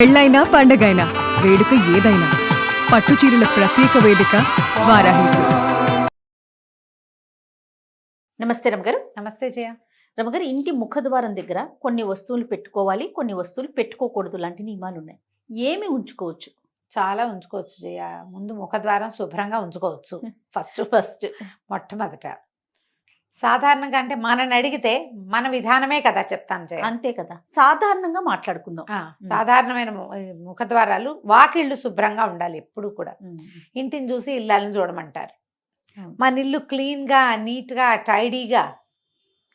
పెళ్ళైనా పండగైనా వేడుక ఏదైనా పట్టు చీరల ప్రత్యేక వేదిక వారాహి సిల్క్స్. నమస్తే రమగారు. నమస్తే జయ. రమగారు, ఇంటి ముఖద్వారం దగ్గర కొన్ని వస్తువులు పెట్టుకోవాలి, కొన్ని వస్తువులు పెట్టుకోకూడదు లాంటి నియమాలు ఉన్నాయి. ఏమి ఉంచుకోవచ్చు? చాలా ఉంచుకోవచ్చు జయ. ముందు ముఖద్వారం శుభ్రంగా ఉంచుకోవచ్చు. ఫస్ట్ మొట్టమొదట సాధారణంగా అంటే మనని అడిగితే మన విధానమే కదా చెప్తాం జయ. అంతే కదా, సాధారణంగా మాట్లాడుకుందాం. సాధారణమైన ముఖద్వారాలు వాకిళ్ళు శుభ్రంగా ఉండాలి ఎప్పుడు కూడా. ఇంటిని చూసి ఇళ్ళని చూడమంటారు. మన ఇల్లు క్లీన్గా, నీట్గా, టైడీగా,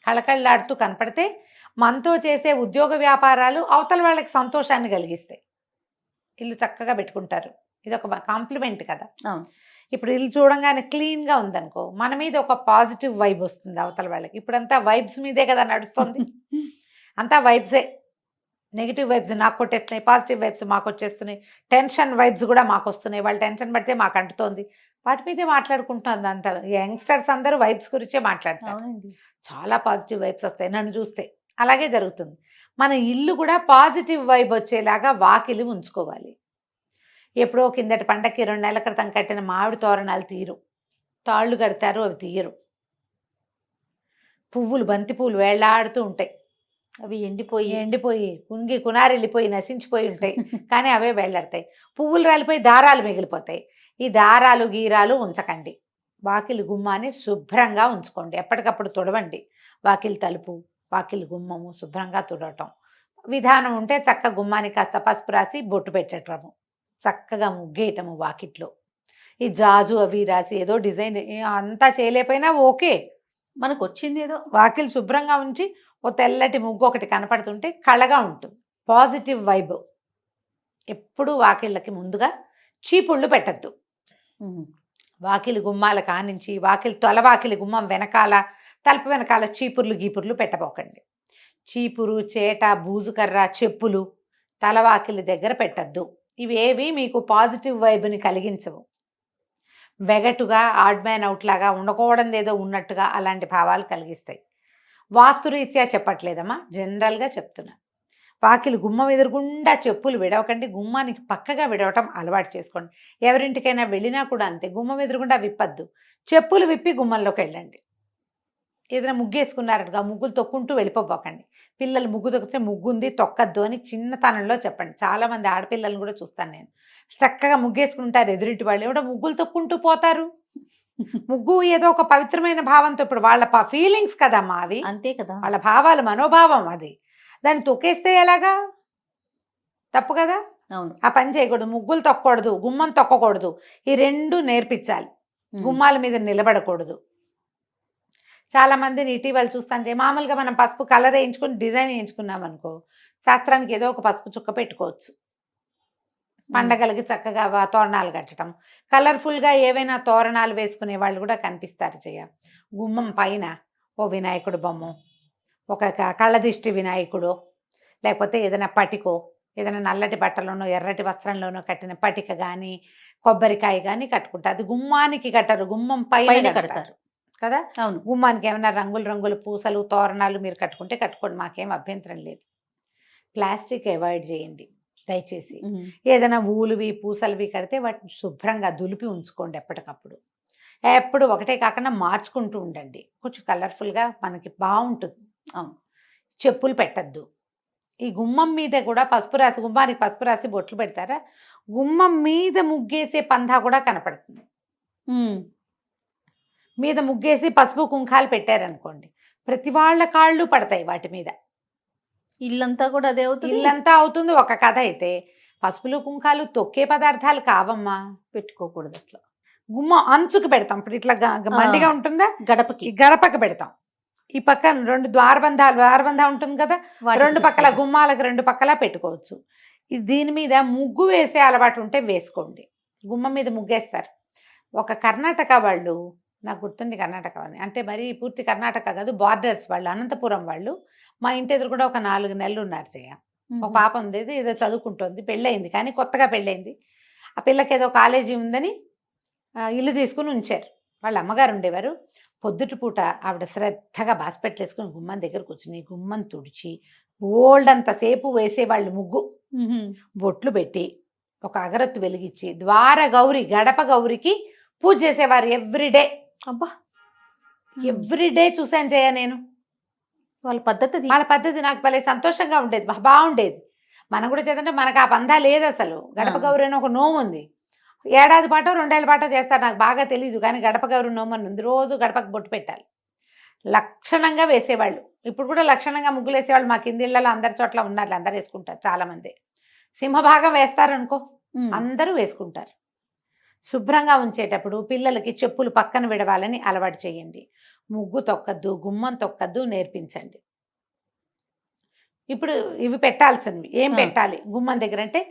కళకళలాడుతూ కనపడితే మనతో చేసే ఉద్యోగ వ్యాపారాలు అవతల వాళ్ళకి సంతోషాన్ని కలిగిస్తాయి. ఇల్లు చక్కగా పెట్టుకుంటారు. ఇది ఒక కాంప్లిమెంట్ కదా. ఇప్పుడు ఇల్లు చూడంగానే క్లీన్గా ఉందనుకో, మన మీద ఒక పాజిటివ్ వైబ్ వస్తుంది అవతల వాళ్ళకి. ఇప్పుడంతా వైబ్స్ మీదే కదా నడుస్తుంది. అంతా వైబ్సే. నెగిటివ్ వైబ్స్ నాకు కొట్టేస్తున్నాయి, పాజిటివ్ వైబ్స్ మాకు వచ్చేస్తున్నాయి, టెన్షన్ వైబ్స్ కూడా మాకు వస్తున్నాయి. వాళ్ళు టెన్షన్ పడితే మాకు అంటుతోంది. వాటి మీదే మాట్లాడుకుంటుంది అంత. యంగ్స్టర్స్ అందరూ వైబ్స్ గురించే మాట్లాడతారు. చాలా పాజిటివ్ వైబ్స్ వస్తాయి నన్ను చూస్తే. అలాగే జరుగుతుంది. మన ఇల్లు కూడా పాజిటివ్ వైబ్ వచ్చేలాగా వాకిలి ఉంచుకోవాలి. ఎప్పుడో కిందటి పండక్కి 2 నెలల క్రితం కట్టిన మామిడి తోరణాలు తీరు, తాళ్ళు కడతారు, అవి తీయరు. పువ్వులు, బంతి పువ్వులు వేళ్లాడుతూ ఉంటాయి. అవి ఎండిపోయి కుంగి కునారెళ్ళిపోయి నశించిపోయి ఉంటాయి. కానీ అవే వేళ్లాడతాయి. పువ్వులు రాలిపోయి దారాలు మిగిలిపోతాయి. ఈ దారాలు గీరాలు ఉంచకండి. వాకిలి గుమ్మాన్ని శుభ్రంగా ఉంచుకోండి. ఎప్పటికప్పుడు తుడవండి. వాకిలి తలుపు, వాకిలి గుమ్మము శుభ్రంగా తుడవటం. విధానం ఉంటే చక్క గుమ్మానికి కాస్త పసుపు రాసి బొట్టు పెట్టటము, చక్కగా ముగ్గేయటము వాకిట్లో. ఈ జాజు అవి రాసి ఏదో డిజైన్ అంతా చేయలేకపోయినా ఓకే, మనకు వచ్చింది ఏదో. వాకిలి శుభ్రంగా ఉంచి ఓ తెల్లటి ముగ్గు ఒకటి కనపడుతుంటే కళగా ఉంటుంది. Positive vibe. ఎప్పుడు వాకిళ్ళకి ముందుగా చీపుళ్ళు పెట్టద్దు. వాకిలి గుమ్మాల కానించి వాకిలి తొలవాకిలి గుమ్మం వెనకాల, తలుపు వెనకాల చీపుర్లు గీపుర్లు పెట్టబోకండి. చీపురు, చేట, బూజుకర్ర, చెప్పులు తలవాకిలి దగ్గర పెట్టద్దు. ఇవేవి మీకు పాజిటివ్ వైబ్ని కలిగించవు. వెగటుగా, ఆడ్ మ్యాన్ అవుట్ లాగా, ఉండకూడదు ఏదో ఉన్నట్టుగా అలాంటి భావాలు కలిగిస్తాయి. వాస్తురీత్యా చెప్పట్లేదమ్మా, జనరల్గా చెప్తున్నా. వాకిలి గుమ్మం ఎదురుగుండా చెప్పులు విడవకండి. గుమ్మానికి పక్కగా విడవటం అలవాటు చేసుకోండి. ఎవరింటికైనా వెళ్ళినా కూడా అంతే, గుమ్మం ఎదురుగుండా విప్పద్దు. చెప్పులు విప్పి గుమ్మంలోకి వెళ్ళండి. ఏదైనా ముగ్గేసుకున్నారట్టుగా ముగ్గులు తొక్కుంటూ వెళ్ళిపోబోకండి. పిల్లలు ముగ్గు తొక్కితే ముగ్గుంది తొక్కద్దు అని చిన్నతనంలో చెప్పండి. చాలామంది ఆడపిల్లలను కూడా చూస్తాను నేను. చక్కగా ముగ్గేసుకుంటారు ఎదురింటి వాళ్ళు, ఎవడో ముగ్గులు తొక్కుంటూ పోతారు. ముగ్గు ఏదో ఒక పవిత్రమైన భావంతో, ఇప్పుడు వాళ్ళ ఫీలింగ్స్ కదమ్మా అవి. అంతే కదా, వాళ్ళ భావాలు, మనోభావం అది. దాన్ని తొక్కేస్తే ఎలాగా? తప్పు కదా. అవును, ఆ పని చేయకూడదు. ముగ్గులు తొక్కకూడదు, గుమ్మం తొక్కకూడదు. ఈ 2 నేర్పించాలి. గుమ్మాల మీద నిలబడకూడదు. చాలా మందిని ఇటీవల చూస్తాను, మామూలుగా మనం పసుపు కలర్ వేయించుకుని డిజైన్ వేయించుకున్నాం అనుకో, శాస్త్రానికి ఏదో ఒక పసుపు చుక్క పెట్టుకోవచ్చు. పండగలకి చక్కగా తోరణాలు కట్టడం, కలర్ఫుల్గా ఏవైనా తోరణాలు వేసుకునే వాళ్ళు కూడా కనిపిస్తారు. గుమ్మం పైన ఓ వినాయకుడు బొమ్మ, ఒక కళ్ళదిష్టి వినాయకుడు, లేకపోతే ఏదైనా పటికో, ఏదైనా నల్లటి బట్టలోనో ఎర్రటి వస్త్రంలోనో కట్టిన పటిక కానీ, కొబ్బరికాయ కానీ కట్టుకుంటారు. అది గుమ్మానికి కట్టరు, గుమ్మం పైన కడతారు కదా. అవును, గుమ్మానికి ఏమైనా రంగులు పూసలు, తోరణాలు మీరు కట్టుకుంటే కట్టుకోండి, మాకేం అభ్యంతరం లేదు. ప్లాస్టిక్ అవాయిడ్ చేయండి దయచేసి. ఏదైనా ఊలువి పూసలువి కడితే వాటిని శుభ్రంగా దులిపి ఉంచుకోండి ఎప్పటికప్పుడు. ఎప్పుడు ఒకటే కాకుండా మార్చుకుంటూ ఉండండి. కొంచెం కలర్ఫుల్గా మనకి బాగుంటుంది. చెప్పులు పెట్టద్దు. ఈ గుమ్మం మీద కూడా పసుపు రాసి, గుమ్మానికి పసుపు రాసి బొట్లు పెడతారా, గుమ్మం మీద ముగ్గేసే పందా కూడా కనపడుతుంది. మీద ముగ్గేసి పసుపు కుంకాలు పెట్టారనుకోండి, ప్రతి వాళ్ళ కాళ్ళు పడతాయి వాటి మీద. ఇల్లంతా కూడా అదే అవుతుంది. ఇల్లంతా అవుతుంది. ఒక కథ అయితే పసుపులు కుంకాలు తొక్కే పదార్థాలు కావమ్మా, పెట్టుకోకూడదు. అట్లా గుమ్మ అంచుకు పెడతాం. ఇప్పుడు ఇట్లా మండిగా ఉంటుందా, గడపకి పెడతాం. ఈ పక్కన 2 ద్వారబంధం ఉంటుంది కదా, 2 పక్కల గుమ్మాలకు 2 పక్కల పెట్టుకోవచ్చు. దీని మీద ముగ్గు వేసే అలవాటు ఉంటే వేసుకోండి. గుమ్మం మీద ముగ్గేస్తారు. ఒక కర్ణాటక వాళ్ళు, నాకు గుర్తుంది కర్ణాటక అని, అంటే మరి పూర్తి కర్ణాటక కాదు, బార్డర్స్ వాళ్ళు, అనంతపురం వాళ్ళు. మా ఇంటి ఎదురు కూడా ఒక 4 నెలలు ఉన్నారు. ఒక పాప ఉంది, ఏదో చదువుకుంటుంది, పెళ్ళయింది, కానీ కొత్తగా పెళ్ళయింది. ఆ పిల్లకి ఏదో కాలేజీ ఉందని ఇల్లు తీసుకుని ఉంచారు. వాళ్ళ అమ్మగారు ఉండేవారు. పొద్దుటి పూట ఆవిడ శ్రద్ధగా బాస్పెట్లు వేసుకుని గుమ్మం దగ్గర కూర్చుని గుమ్మం తుడిచి ఓల్డ్ అంతసేపు వేసేవాళ్ళు ముగ్గు. బొట్లు పెట్టి ఒక అగరత్తు వెలిగించి ద్వార గౌరి గడప గౌరికి పూజ చేసేవారు ఎవ్రీడే. అబ్బా ఎవ్రీడే చూసాను జయ నేను. వాళ్ళ పద్ధతి అది. వాళ్ళ పద్ధతి నాకు భలే సంతోషంగా ఉండేది, బాగుండేది. మనం కూడా చేద్దంటే మనకు ఆ పందా లేదు అసలు. గడప గౌరి అని ఒక నోము ఉంది, ఏడాది పాటో 2 ఏళ్ళ పాటో చేస్తారు, నాకు బాగా తెలియదు. కానీ గడప గౌరి నోము అని ఉంది, రోజు గడపకు బొట్టు పెట్టాలి. లక్షణంగా వేసేవాళ్ళు. ఇప్పుడు కూడా లక్షణంగా ముగ్గులు వేసేవాళ్ళు మా కింది ఇళ్ళలో అందరి చోట్ల ఉన్నారు, అందరు వేసుకుంటారు. చాలా మంది సింహభాగం వేస్తారు అనుకో, అందరూ వేసుకుంటారు. శుభ్రంగా ఉంచేటప్పుడు పిల్లలకి చెప్పులు పక్కన విడవాలని అలవాటు చేయండి. ముగ్గు తొక్కద్దు, గుమ్మం తొక్కద్దు నేర్పించండి. ఇప్పుడు ఇవి పెట్టాల్సినవి ఏం పెట్టాలి గుమ్మం దగ్గర అంటే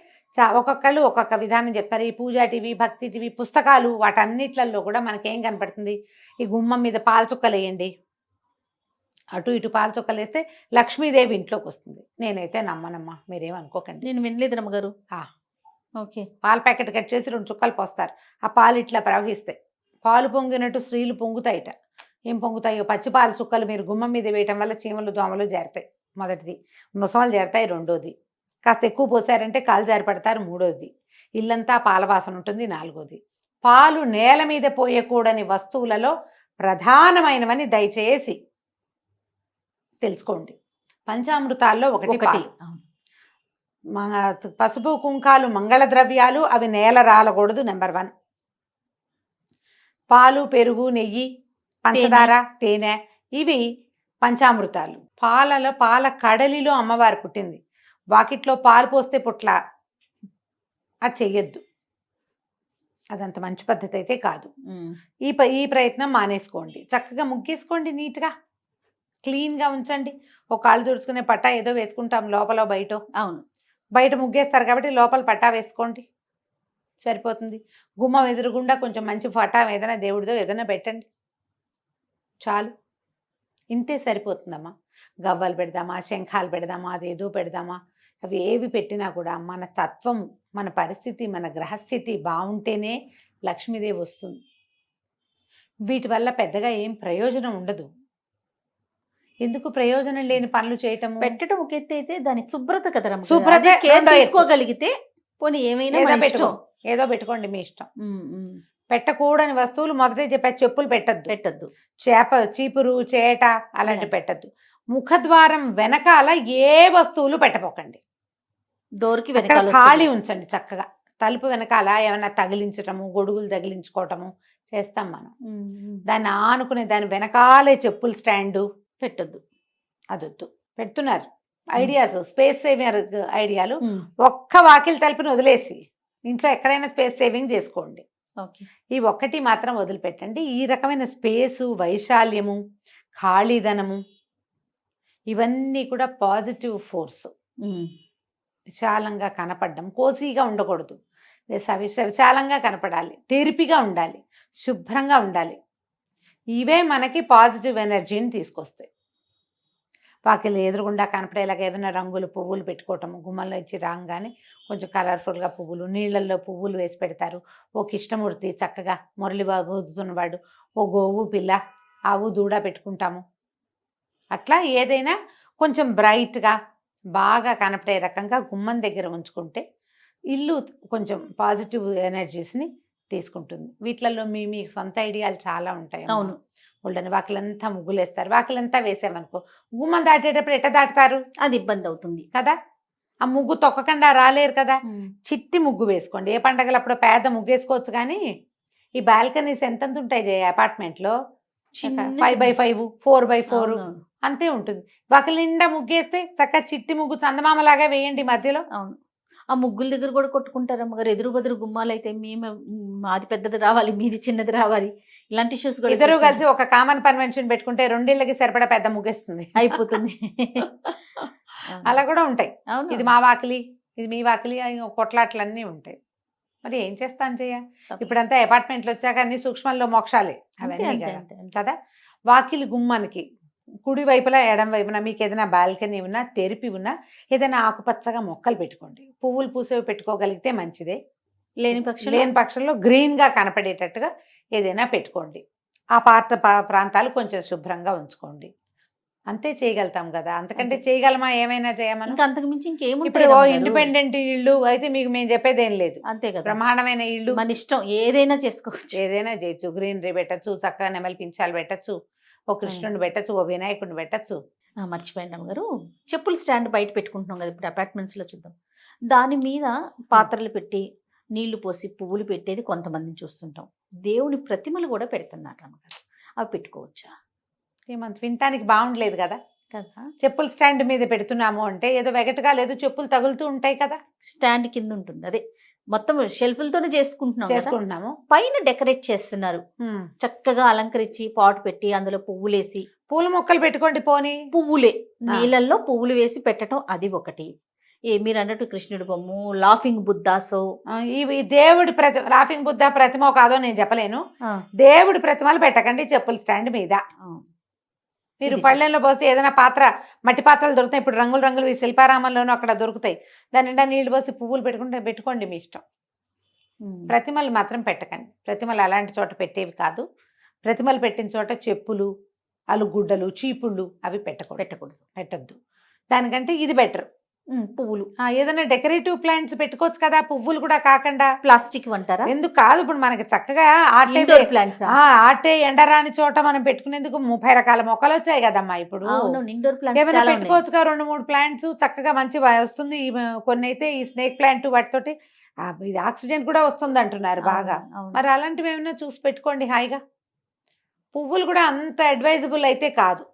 ఒక్కొక్కళ్ళు ఒక్కొక్క విధానం చెప్తారు. ఈ పూజా టీవీ, భక్తి టీవీ, పుస్తకాలు, వాటన్నిట్లలో కూడా మనకేం కనపడుతుంది, ఈ గుమ్మం మీద పాల చుక్కలు వేయండి. అటు ఇటు పాల చుక్కలు వేస్తే లక్ష్మీదేవి ఇంట్లోకి వస్తుంది. నేనైతే నమ్మనమ్మా, మీరేమనుకోకండి. నేను వినలేదు రమ్మగారు. ఓకే. పాల ప్యాకెట్ కట్ చేసి 2 చుక్కలు పోస్తారు, ఆ పాలు ఇట్లా ప్రవహిస్తాయి. పాలు పొంగినట్టు స్త్రీలు పొంగుతాయిట. ఏం పొంగుతాయో పచ్చి పాల చుక్కలు మీరు గుమ్మం మీద వేయటం వల్ల చీమలు దోమలు చేరుతాయి. మొదటిది. ముసమలు చేరుతాయి. రెండోది. కాస్త ఎక్కువ పోసారంటే కాలు జారిపడతారు. మూడోది. ఇల్లంతా పాల వాసన ఉంటుంది. నాలుగోది. పాలు నేల మీద పోయకూడని వస్తువులలో ప్రధానమైనవని దయచేసి తెలుసుకోండి. పంచామృతాల్లో ఒకటి. పసుపు కుంకాలు మంగళ ద్రవ్యాలు, అవి నేల రాలకూడదు. నెంబర్ 1. పాలు, పెరుగు, నెయ్యి, పంచదార, తేనె, ఇవి పంచామృతాలు. పాల కడలిలో అమ్మవారు పుట్టింది. వాకిట్లో పాలు పోస్తే పుట్ల, అది చెయ్యొద్దు. అదంత మంచి పద్ధతి అయితే కాదు. ఈ ప్రయత్నం మానేసుకోండి. చక్కగా ముగ్గేసుకోండి, నీట్గా క్లీన్గా ఉంచండి. ఒక కాళ్ళు తుడుచుకునే పట్టా ఏదో వేసుకుంటాం లోపల బయట. అవును, బయట ముగ్గేస్తారు కాబట్టి లోపల పట్టా వేసుకోండి, సరిపోతుంది. గుమ్మం ఎదురుగుండా కొంచెం మంచి పట్టా ఏదైనా దేవుడిదో ఏదైనా పెట్టండి, చాలు. ఇంతే సరిపోతుందమ్మా. గవ్వలు పెడదామా, శంఖాలు పెడదామా, అదేదో పెడదామా, అవి ఏవి పెట్టినా కూడా మన తత్వం, మన పరిస్థితి, మన గ్రహస్థితి బాగుంటేనే లక్ష్మీదేవి వస్తుంది. వీటి వల్ల పెద్దగా ఏం ప్రయోజనం ఉండదు. ఎందుకు ప్రయోజనం లేని పనులు చేయటము? పెట్టడం ఒక ఎత్తు అయితే దాని శుభ్రత కదా, శుభ్రత కేర్ తీసుకోగలిగితే పోనీ ఏమైనా ఏదో పెట్టుకోండి, మీ ఇష్టం. పెట్టకూడని వస్తువులు మొదటే చెప్పా, చెప్పులు పెట్టద్దు, చీపురు, చేట అలాంటి పెట్టద్దు. ముఖద్వారం వెనకాల ఏ వస్తువులు పెట్టపోకండి. డోర్కి వెనకాల ఖాళీ ఉంచండి చక్కగా. తలుపు వెనకాల ఏమైనా తగిలించటము, గొడుగులు తగిలించుకోవటము చేస్తాం మనం. దాన్ని ఆనుకునే దాని వెనకాలే చెప్పులు స్టాండు పెట్టద్దు, అదొద్దు. పెడుతున్నారు ఐడియాస్, స్పేస్ సేవింగ్ ఐడియాలు. ఒక్క వాకిలి తలుపుని వదిలేసి ఇంట్లో ఎక్కడైనా స్పేస్ సేవింగ్ చేసుకోండి. ఈ ఒక్కటి మాత్రం వదిలిపెట్టండి. ఈ రకమైన స్పేసు, వైశాల్యము, ఖాళీదనము, ఇవన్నీ కూడా పాజిటివ్ ఫోర్స్. విశాలంగా కనపడడం, కోసీగా ఉండకూడదు, విశాలంగా కనపడాలి, తెరిపిగా ఉండాలి, శుభ్రంగా ఉండాలి. ఇవే మనకి పాజిటివ్ ఎనర్జీని తీసుకొస్తాయి. వాకిలి ఎదురుగుండా కనపడేలాగా ఏదైనా రంగులు, పువ్వులు పెట్టుకోవటము. గుమ్మంలో ఇచ్చి రాగానే కొంచెం కలర్ఫుల్గా పువ్వులు, నీళ్ళల్లో పువ్వులు వేసి పెడతారు. ఓ కృష్ణమూర్తి చక్కగా మురళి ఊదుతున్నవాడు, ఓ గోవు పిల్ల, ఆవు దూడ పెట్టుకుంటాము. అట్లా ఏదైనా కొంచెం బ్రైట్గా బాగా కనపడే రకంగా గుమ్మం దగ్గర ఉంచుకుంటే ఇల్లు కొంచెం పాజిటివ్ ఎనర్జీస్ని తీసుకుంటుంది. వీటిలలో మీ సొంత ఐడియాలు చాలా ఉంటాయి. అవును, వాళ్ళని వాకిలంతా ముగ్గులేస్తారు. వాకిలంతా వేసామనుకో, గుమ్మం దాటేటప్పుడు ఎట్ట దాటుతారు? అది ఇబ్బంది అవుతుంది కదా. ఆ ముగ్గు తొక్కకుండా రాలేరు కదా. చిట్టి ముగ్గు వేసుకోండి. ఏ పండగలప్పుడు పేద ముగ్గు వేసుకోవచ్చు, కానీ ఈ బాల్కనీస్ ఎంత ఉంటాయి అపార్ట్మెంట్లో, 5x5, 4x4 అంతే ఉంటుంది. వాకిలి నిండా ముగ్గేస్తే చక్కగా చిట్టి ముగ్గు చందమామలాగా వేయండి మధ్యలో. అవును, ఆ ముగ్గుల దగ్గర కూడా కొట్టుకుంటారు అమ్మగారు. ఎదురు బదురు గుమ్మాలు అయితే మాది పెద్దది రావాలి, మీది చిన్నది రావాలి, ఇలాంటి ఇష్యూస్ కూడా. ఇద్దరు కలిసి ఒక కామన్ కన్వెన్షన్ పెట్టుకుంటే 2 ఇళ్ళకి సరిపడా పెద్ద ముగ్గేస్తుంది, అయిపోతుంది. అలా కూడా ఉంటాయి. ఇది మా వాకిలి, ఇది మీ వాకిలి, కొట్లాట్లన్నీ ఉంటాయి. మరి ఏం చేస్తాను చెయ్య. ఇప్పుడంతా అపార్ట్మెంట్లు వచ్చాక అన్ని సూక్ష్మంలో మోక్షాలే అవన్నీ కదా. వాకిలి గుమ్మానికి కుడి వైపులా ఎడం వైపున మీకు ఏదైనా బాల్కనీ ఉన్నా, తెరిపి ఉన్నా, ఏదైనా ఆకుపచ్చగా మొక్కలు పెట్టుకోండి. పువ్వులు పూసేవి పెట్టుకోగలిగితే మంచిదే. లేని పక్షంలో గ్రీన్గా కనపడేటట్టుగా ఏదైనా పెట్టుకోండి. ఆ ప్రాంతాలు కొంచెం శుభ్రంగా ఉంచుకోండి. అంతే చేయగలుగుతాం కదా, అంతకంటే అంతే. చేయగలమా, ఏమైనా చేయమని. ఇంకా అంతకు మించి ఇప్పుడు ఇంకేముంటాయి రమ్మగారు? ఇండిపెండెంట్ ఇల్లు అయితే మీకు మేము చెప్పేది ఏం లేదు, అంతే కదా, బ్రహ్మాండమైన ఇల్లు మన ఇష్టం ఏదైనా చేసుకోవచ్చు. ఏదైనా చేయొచ్చు, గ్రీనరీ పెట్టచ్చు, చక్కగా నెమలి పించాలు పెట్టచ్చు, ఓ కృష్ణుని పెట్టచ్చు, ఓ వినాయకుడిని పెట్టచ్చు. మర్చిపోయిన రమ్మగారు, చెప్పుల స్టాండ్ బయట పెట్టుకుంటున్నాం కదా ఇప్పుడు అపార్ట్మెంట్స్ లో చూద్దాం, దాని మీద పాత్రలు పెట్టి నీళ్లు పోసి పువ్వులు పెట్టేది కొంతమందిని చూస్తుంటాం. దేవుని ప్రతిమలు కూడా పెడుతున్నారు రమ్మగారు, అవి పెట్టుకోవచ్చా? ఏమంత వినటానికి బాగుండలేదు కదా. కదా, చెప్పుల స్టాండ్ మీద పెడుతున్నాము అంటే ఏదో వెగటగా లేదు, చెప్పులు తగులుతూ ఉంటాయి కదా, స్టాండ్ కింద ఉంటుంది, అదే మొత్తం షెల్ఫ్లతోనే చేసుకుంటున్నాం కదా. చేసుకుంటున్నాము. పైన డెకరేట్ చేస్తున్నారు, చక్కగా అలంకరించి పాట్ పెట్టి అందులో పువ్వులేసి, పూల మొక్కలు పెట్టుకోండి పోనీ. పువ్వులే ఆ. నీళ్ళల్లో పువ్వులు వేసి పెట్టడం, అది ఒకటి. మీరు అన్నట్టు కృష్ణుడి బొమ్మ, లాఫింగ్ బుద్ధాసో, ఇవి దేవుడి లాఫింగ్ బుద్ధ ప్రతిమ కాదో నేను చెప్పలేను. దేవుడి ప్రతిమలు పెట్టకండి చెప్పుల స్టాండ్ మీద. మీరు ఇది పళ్ళెంలో పోసి ఏదైనా పాత్ర, మట్టి పాత్రలు దొరుకుతాయి ఇప్పుడు, రంగులు రంగులు ఈ శిల్పారామంలోనూ అక్కడ దొరుకుతాయి, దాని నిండా నీళ్లు పోసి పువ్వులు పెట్టుకోండి మీ ఇష్టం. ప్రతిమలు మాత్రం పెట్టకండి, ప్రతిమలు అలాంటి చోట పెట్టేవి కాదు. ప్రతిమలు పెట్టిన చోట చెప్పులు, అలుగుడ్డలు, చీపుళ్ళు అవి పెట్టద్దు. దానికంటే ఇది బెటర్. పువ్వులు ఏదైనా డెకరేటివ్ ప్లాంట్స్ పెట్టుకోవచ్చు కదా, పువ్వులు కూడా కాకుండా. ప్లాస్టిక్ అంటారా? ఎందుకు కాదు, ఇప్పుడు మనకి చక్కగా ఇండోర్ ప్లాంట్స్, ఆటే ఎండరాని చోట మనం పెట్టుకునేందుకు 30 రకాల మొక్కలు వచ్చాయి కదమ్మా ఇప్పుడు. ఇండోర్ ఏమైనా ప్లాంట్స్ పెట్టుకోవచ్చుగా 2-3 ప్లాంట్స్ చక్కగా మంచి వస్తుంది. కొన్ని అయితే ఈ స్నేక్ ప్లాంట్ వాటితోటి ఇది ఆక్సిజన్ కూడా వస్తుంది అంటున్నారు బాగా. మరి అలాంటివి ఏమైనా చూసి పెట్టుకోండి హాయిగా. పువ్వులు కూడా అంత అడ్వైజబుల్ అయితే కాదు.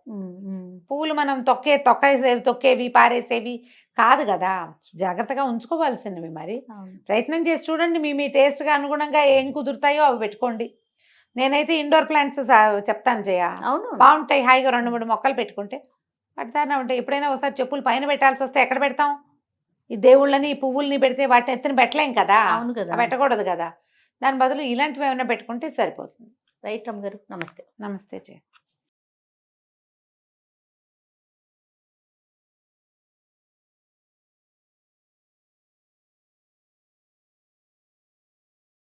పువ్వులు మనం తొక్కేవి పారేసేవి కాదు కదా, జాగ్రత్తగా ఉంచుకోవాల్సినవి. మరి ప్రయత్నం చేసి చూడండి, మీ టేస్ట్గా అనుగుణంగా ఏం కుదురుతాయో అవి పెట్టుకోండి. నేనైతే ఇండోర్ ప్లాంట్స్ చెప్తాను జయ, అవును బాగుంటాయి. హాయిగా 2-3 మొక్కలు పెట్టుకుంటే పడతానే ఉంటాయి. ఎప్పుడైనా ఒకసారి చెప్పులు పైన పెట్టాల్సి వస్తే ఎక్కడ పెడతాం? ఈ దేవుళ్ళని, ఈ పువ్వుల్ని పెడితే వాటిని ఎత్తున పెట్టలేం కదా, అవును కదా, పెట్టకూడదు కదా. దాని బదులు ఇలాంటివి ఏమైనా పెట్టుకుంటే సరిపోతుంది. రైట్ రమ్మగారు, నమస్తే. నమస్తే జయ.